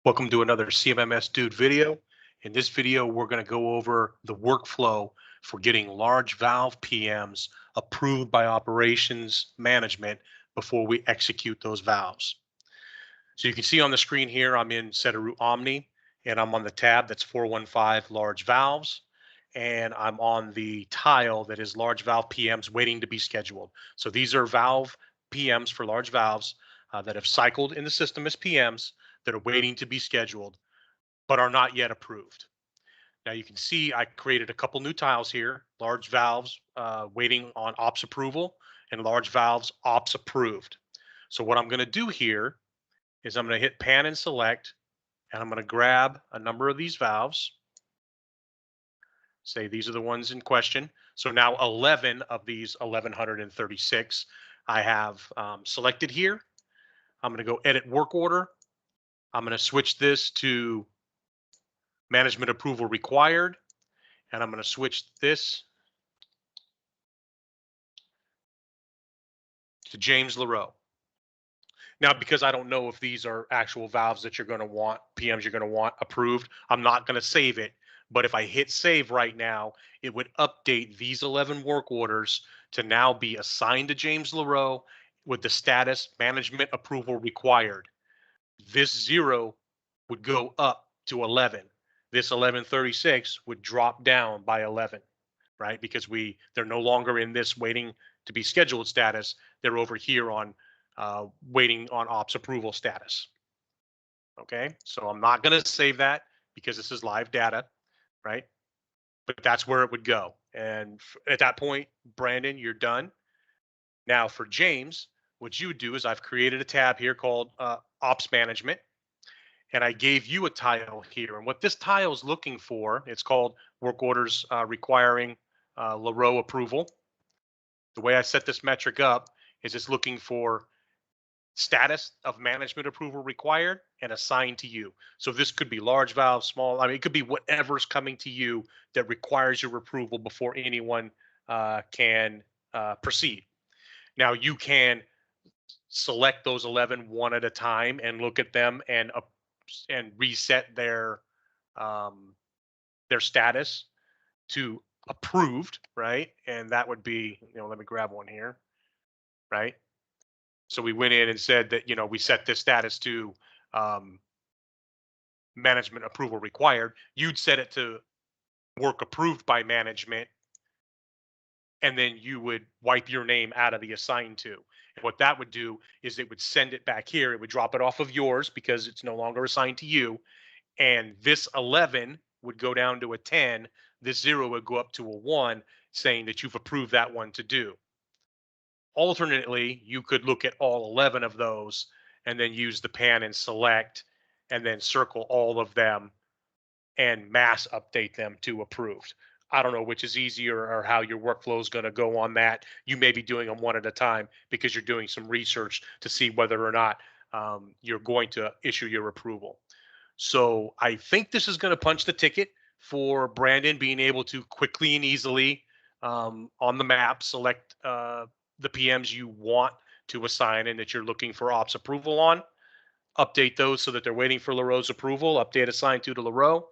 Welcome to another CMMS Dude video. In this video, we're going to go over the workflow for getting large valve PMs approved by operations management before we execute those valves. So you can see on the screen here, I'm in Setaroot Omni and I'm on the tab that's 415 large valves. And I'm on the tile that is large valve PMs waiting to be scheduled. So these are valve PMs for large valves that have cycled in the system as PMs that are waiting to be scheduled, but are not yet approved. Now you can see I created a couple new tiles here, large valves waiting on ops approval and large valves ops approved. So what I'm going to do here is I'm going to hit pan and select, and I'm going to grab a number of these valves. Say these are the ones in question. So now 11 of these 1136 I have selected here. I'm going to go edit work order. I'm going to switch this to management approval required, and I'm going to switch this to James LaRoe. Now, because I don't know if these are actual valves that you're going to want, PMs you're going to want approved, I'm not going to save it. But if I hit save right now, it would update these 11 work orders to now be assigned to James LaRoe with the status management approval required. This 0 would go up to 11. This 1136 would drop down by 11, right? Because they're no longer in this waiting to be scheduled status. They're over here on waiting on ops approval status. Okay, so I'm not going to save that because this is live data, right? But that's where it would go. And at that point, Brandon, you're done. Now for James, what you would do is I've created a tab here called Ops Management, and I gave you a tile here. And what this tile is looking for, it's called Work Orders Requiring LaRoe Approval. The way I set this metric up is it's looking for status of management approval required and assigned to you. So this could be large valve, small. I mean, it could be whatever's coming to you that requires your approval before anyone can proceed. Now you can select those 11 one at a time and look at them and reset their status to approved, right? And that would be, let me grab one here, right? So we went in and said that, we set this status to management approval required. You'd set it to work approved by management, and then you would wipe your name out of the assigned to. And what that would do is it would send it back here. It would drop it off of yours because it's no longer assigned to you. And this 11 would go down to a 10. This 0 would go up to a 1, saying that you've approved that one to do. Alternately, you could look at all 11 of those and then use the pan and select and then circle all of them and mass update them to approved. I don't know which is easier or how your workflow is going to go on that. You may be doing them one at a time because you're doing some research to see whether or not you're going to issue your approval. So I think this is going to punch the ticket for Brandon being able to quickly and easily on the map select the PMs you want to assign and that you're looking for ops approval on. Update those so that they're waiting for LaRoe's approval. Update assigned to LaRoe.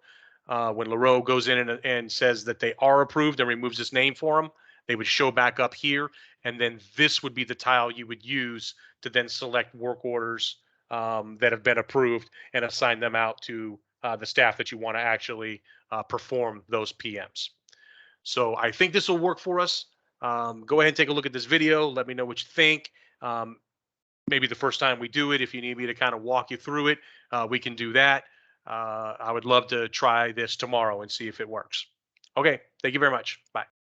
When LaRoe goes in and says that they are approved and removes his name for them, they would show back up here. And then this would be the tile you would use to then select work orders that have been approved and assign them out to the staff that you want to actually perform those PMs. So I think this will work for us. Go ahead and take a look at this video. Let me know what you think. Maybe the first time we do it, if you need me to kind of walk you through it, we can do that. I would love to try this tomorrow and see if it works. Okay, thank you very much. Bye.